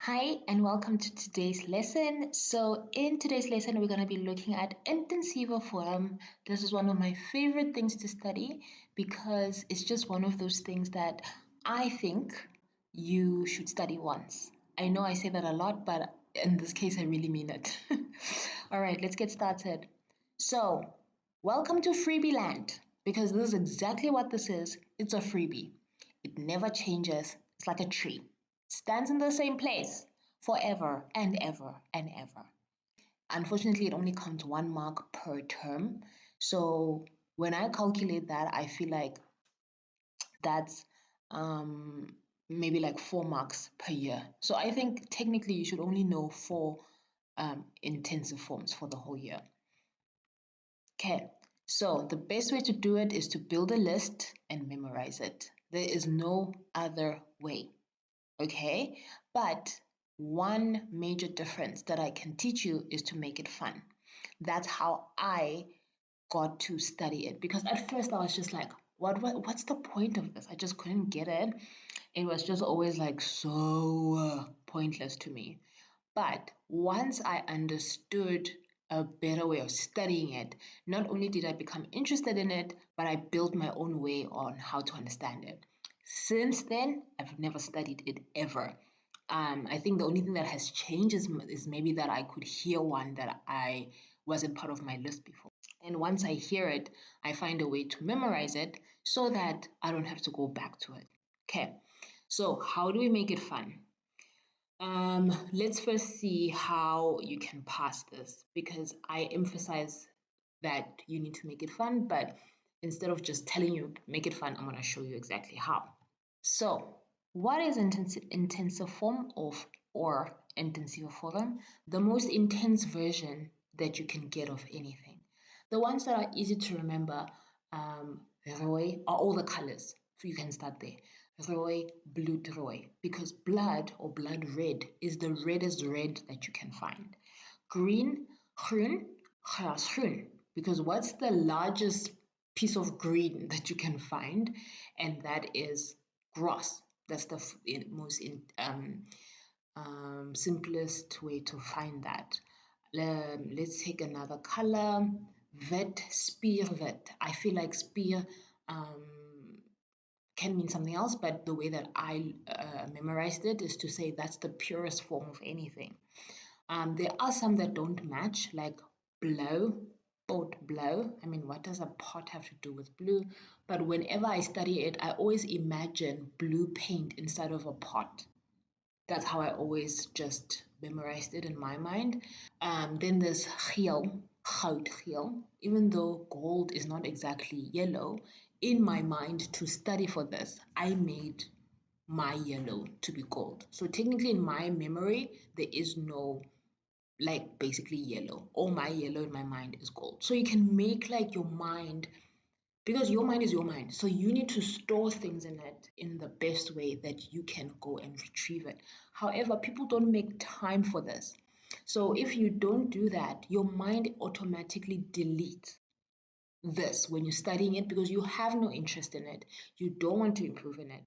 Hi and welcome to today's lesson. So in today's lesson, we're going to be looking at Intensiewe Vorm. This is one of my favorite things to study because it's just one of those things that I think you should study once. I know I say that a lot, but in this case, I really mean it. All right, let's get started. So, welcome to freebie land because this is exactly what this is. It's a freebie. It never changes. It's like a tree. Stands in the same place forever and ever and ever. Unfortunately, it only counts 1 mark per term. So when I calculate that, I feel like that's maybe like 4 marks per year. So I think technically you should only know four intensive forms for the whole year. Okay, so the best way to do it is to build a list and memorize it. There is no other way. Okay, but one major difference that I can teach you is to make it fun. That's how I got to study it, because at first I was just like, what's the point of this? I just couldn't get it. It was just always like so pointless to me. But once I understood a better way of studying it, not only did I become interested in it, but I built my own way on how to understand it. Since then, I've never studied it ever. I think the only thing that has changed is maybe that I could hear one that I wasn't part of my list before. And once I hear it, I find a way to memorize it so that I don't have to go back to it. Okay, so how do we make it fun? Let's first see how you can pass this, because I emphasize that you need to make it fun, but instead of just telling you make it fun, I'm going to show you exactly how. So, what is intensive form of or intensive form? The most intense version that you can get of anything. The ones that are easy to remember, rooi, are all the colors. So you can start there. Rooi, bloedrooi, because blood or blood red is the reddest red that you can find. Green, groen, grasgroen, because what's the largest piece of green that you can find? And that is grass. That's the most simplest way to find that. Let's take another color. Wit, spierwit. I feel like spier can mean something else, but the way that I memorized it is to say that's the purest form of anything. There are some that don't match, like blow, pot blow. I mean, what does a pot have to do with blue? But whenever I study it, I always imagine blue paint inside of a pot. That's how I always just memorized it in my mind. Then there's geel, goudgeel. Even though gold is not exactly yellow, in my mind to study for this, I made my yellow to be gold. So technically in my memory, there is no like basically yellow. All my yellow in my mind is gold. So you can make like your mind, because your mind is your mind. So you need to store things in it in the best way that you can go and retrieve it. However, people don't make time for this. So if you don't do that, your mind automatically deletes this when you're studying it because you have no interest in it. You don't want to improve in it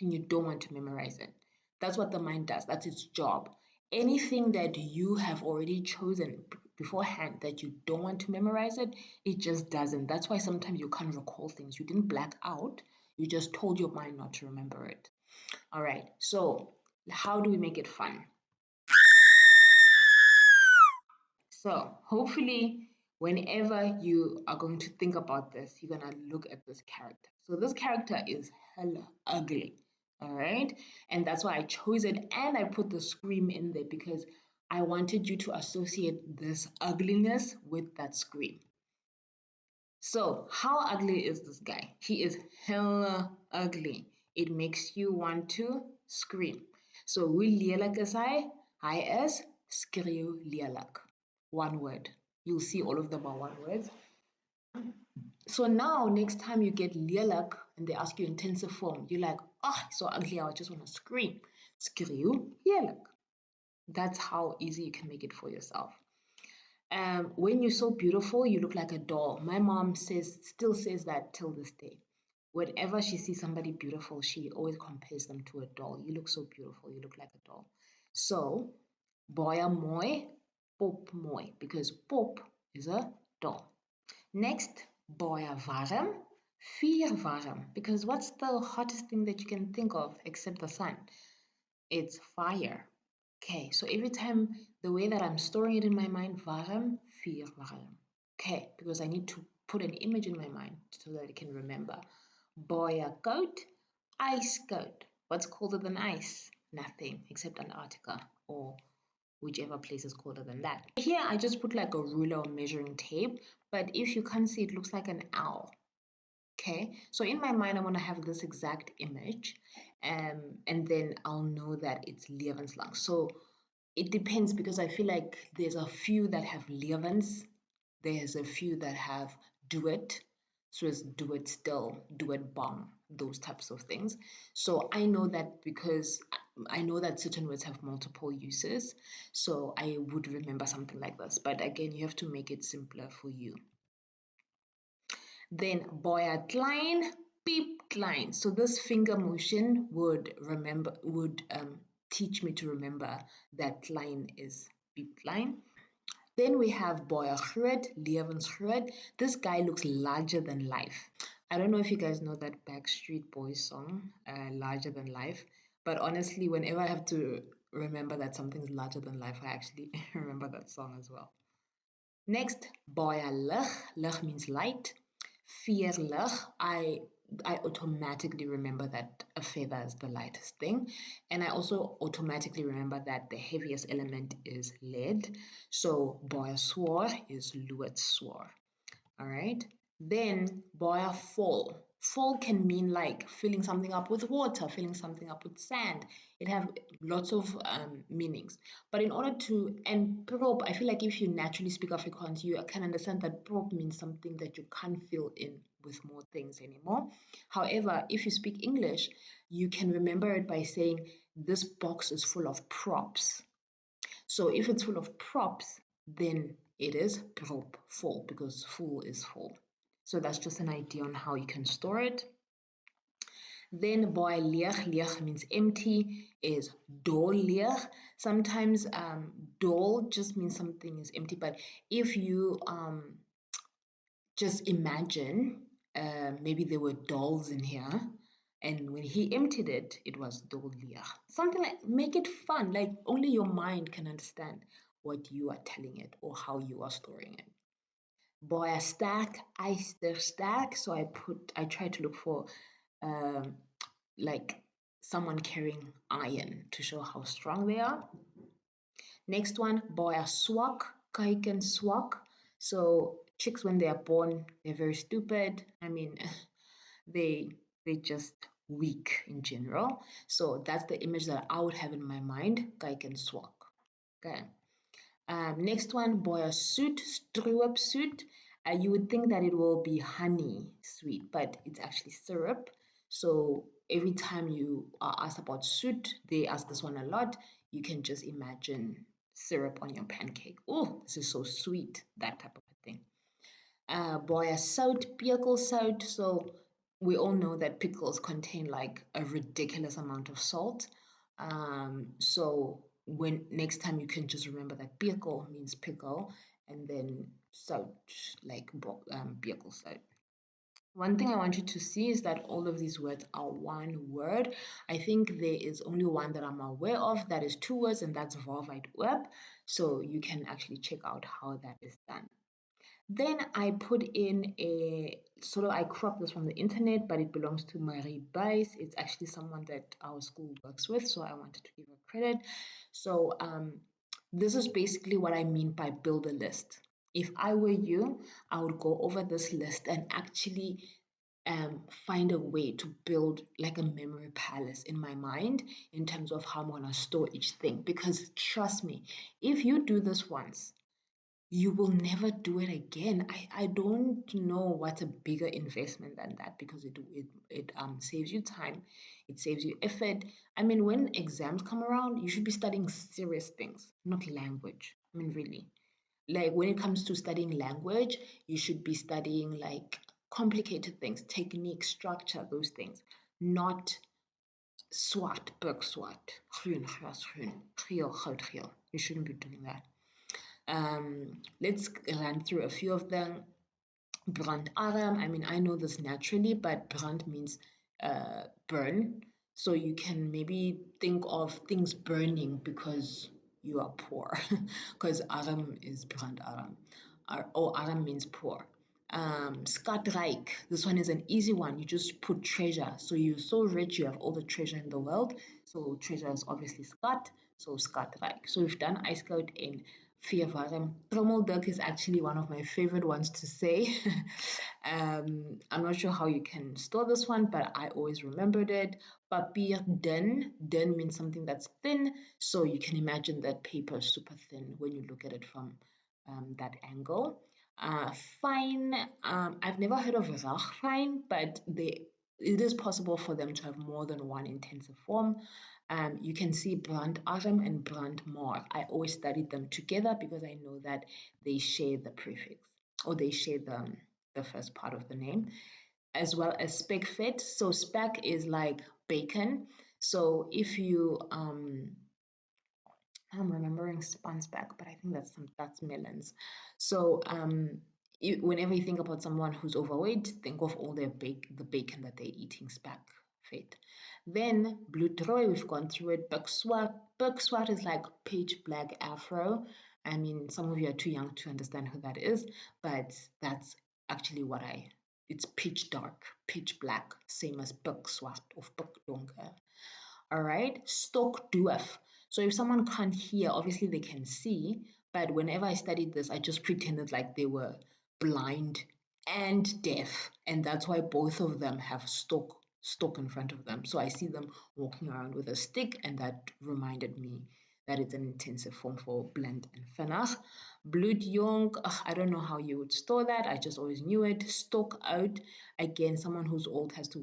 and you don't want to memorize it. That's what the mind does. That's its job. Anything that you have already chosen beforehand that you don't want to memorize it, it just doesn't. That's why sometimes you can't recall things. You didn't black out. You just told your mind not to remember it. All right. So how do we make it fun? So hopefully, whenever you are going to think about this, you're gonna look at this character. So this character is hella ugly, all right? And that's why I chose it, and I put the scream in there because I wanted you to associate this ugliness with that scream. So how ugly is this guy? He is hella ugly. It makes you want to scream. So hoe lelik is hy? Hy is skreeu lelik. One word. You'll see all of them are one word. So now, next time you get lelik and they ask you intensive form, you're like, oh, so ugly, I just want to scream. Skreeu lelik. That's how easy you can make it for yourself. When you're so beautiful, you look like a doll. My mom still says that till this day. Whenever she sees somebody beautiful, she always compares them to a doll. You look so beautiful, you look like a doll. So, baie mooi, pop mooi, because pop is a doll. Next, baie warm, vuur warm, because what's the hottest thing that you can think of except the sun? It's fire. Okay, so every time, the way that I'm storing it in my mind, warm, vuur warm. Okay, because I need to put an image in my mind so that I can remember. Baie koud, ice cold. What's colder than ice? Nothing except Antarctica or whichever place is colder than that. Here I just put like a ruler or measuring tape, but if you can't see, it looks like an owl. Okay, so in my mind, I want to have this exact image, and then I'll know that it's levenslang. So it depends because I feel like there's a few that have levens, there's a few that have do it, so it's do it still, do it bomb, those types of things. So I know that because I know that certain words have multiple uses, so I would remember something like this. But again, you have to make it simpler for you. Then baie klein, piep klein. So this finger motion would teach me to remember that klein is piep klein. Then we have baie groot, lewensgroot. This guy looks larger than life. I don't know if you guys know that Backstreet Boys song, Larger Than Life, but honestly, whenever I have to remember that something's larger than life, I actually remember that song as well. Next, baie lig. Lig means light. Vuur lig. I automatically remember that a feather is the lightest thing. And I also automatically remember that the heaviest element is lead. So baie swaar is lood swaar. All right. Then baie vol. Vol can mean like filling something up with water, filling something up with sand. It have lots of meanings. But in order to, and prop, I feel like if you naturally speak Afrikaans, you can understand that prop means something that you can't fill in with more things anymore. However, if you speak English, you can remember it by saying, this box is full of props. So if it's full of props, then it is prop full because full is full. So that's just an idea on how you can store it. Then baie leeg, leeg means empty, is dol leeg. Sometimes dol just means something is empty, but if you just imagine maybe there were dolls in here, and when he emptied it, it was dol leeg. Something like, make it fun, like only your mind can understand what you are telling it or how you are storing it. Baie sterk, yster sterk. So I try to look for um, like someone carrying iron to show how strong they are. Next one, baie swak, kuiken swak. So chicks when they are born, they're very stupid. I mean, they just weak in general. So that's the image that I would have in my mind, kuiken swak. Okay. Next one, baie soet, stroop soet. You would think that it will be honey sweet, but it's actually syrup. So every time you are asked about soet, they ask this one a lot. You can just imagine syrup on your pancake. Oh, this is so sweet, that type of a thing. Baie sout, pickle sout. So we all know that pickles contain like a ridiculous amount of salt. So when next time you can just remember that pickle means pickle, and then sout like pickle sout. One thing I want you to see is that all of these words are one word. I think there is only one that I'm aware of that is two words, and that's Volvite Web. So you can actually check out how that is done. Then I put in I cropped this from the internet, but it belongs to Marie Bice. It's actually someone that our school works with, so I wanted to give her credit. So this is basically what I mean by build a list. If I were you, I would go over this list and actually find a way to build like a memory palace in my mind in terms of how I'm going to store each thing. Because trust me, if you do this once, you will never do it again. I don't know what's a bigger investment than that because it saves you time, it saves you effort. I mean, when exams come around, you should be studying serious things, not language. I mean, really. Like when it comes to studying language, you should be studying like complicated things, technique, structure, those things, not swart, bukswart, groen, grasgroen, geel, goudgeel. You shouldn't be doing that. Let's run through a few of them. Brandarm, I mean, I know this naturally, but brand means burn. So you can maybe think of things burning because you are poor, because arm is brandarm, or arm means poor. Skatrijk, this one is an easy one. You just put treasure. So you're so rich, you have all the treasure in the world. So treasure is obviously skat, so skatrijk. So we've done ijskoud in Vierwarm. Trommeldik is actually one of my favorite ones to say. I'm not sure how you can store this one, but I always remembered it. Papier dun. Dun means something that's thin, so you can imagine that paper is super thin when you look at it from that angle. Fine. I've never heard of ragfine, but it is possible for them to have more than one intensive form. You can see brandarm and brandmaar. I always studied them together because I know that they share the prefix, or they share the first part of the name, as well as spekvet. So spek is like bacon. So if you I'm remembering spanspek, but I think that's melons. So whenever you think about someone who's overweight, think of all the bacon that they're eating, spek fat. Then bloedrooi, we've gone through it. Bukswart is like pitch black afro. I mean, some of you are too young to understand who that is, but that's actually it's pitch dark, pitch black, same as bukswart of bukdonker. All right, stokdyf. So if someone can't hear, obviously they can see, but whenever I studied this, I just pretended like they were blind and deaf, and that's why both of them have stok in front of them. So I see them walking around with a stick, and that reminded me that it's an intensive form for blind and vinnig. Bloedjong, I don't know how you would store that. I just always knew it. Stok out, again, someone who's old has to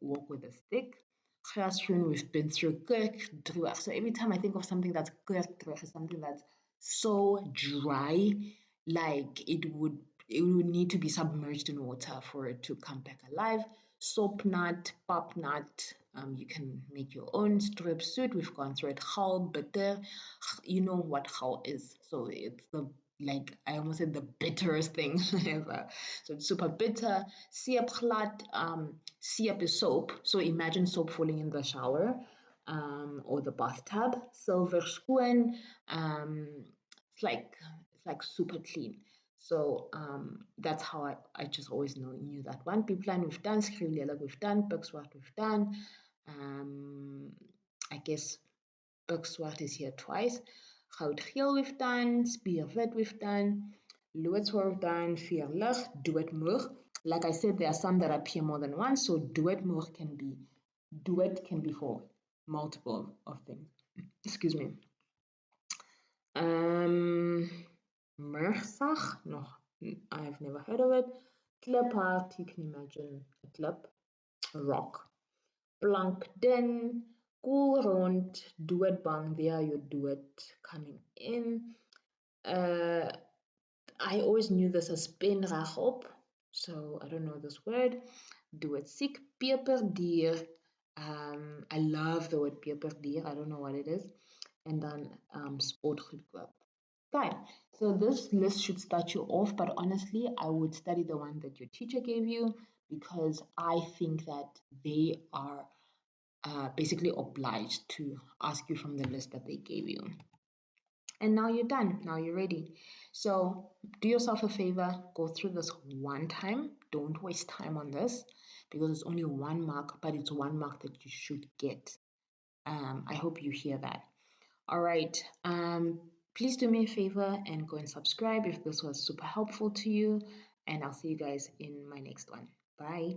walk with a stick. Classroom, we've been through kerkdroog. So every time I think of something that's kerkdroog, is something that's so dry, like it would need to be submerged in water for it to come back alive. Sopnut, popnut, you can make your own. Strip suit, we've gone through it. Gall, bitter, you know what gall is. So it's like I almost said the bitterest thing ever. So it's super bitter. Seepglad, seep is soap. So imagine soap falling in the shower or the bathtub. Silver skoon, it's like super clean. So that's how I just always knew that one. Piplan we've done, Skriwlelik we've done, Bukswart we've done. I guess Bukswart is here twice. Goudgeel we've done, spierwit we've done, loodswart we've done, vierlig, doodmoeg. Like I said, there are some that appear more than once, so doodmoeg can be for multiple of things. Excuse me. Mersach, no, I've never heard of it. Kliphard, you can imagine a klip, a rock. Plankton, koelrond, doodbang, there you dood coming in. I always knew this as pen regop, so I don't know this word. Doodsiek, peperdier. I love the word peperdier, I don't know what it is. And then sportgoedkoop. Fine. So this list should start you off, but honestly, I would study the one that your teacher gave you because I think that they are basically obliged to ask you from the list that they gave you. And now you're done. Now you're ready. So do yourself a favor, go through this one time. Don't waste time on this because it's only 1 mark, but it's 1 mark that you should get. I hope you hear that. All right. Please do me a favor and go and subscribe if this was super helpful to you. And I'll see you guys in my next one. Bye.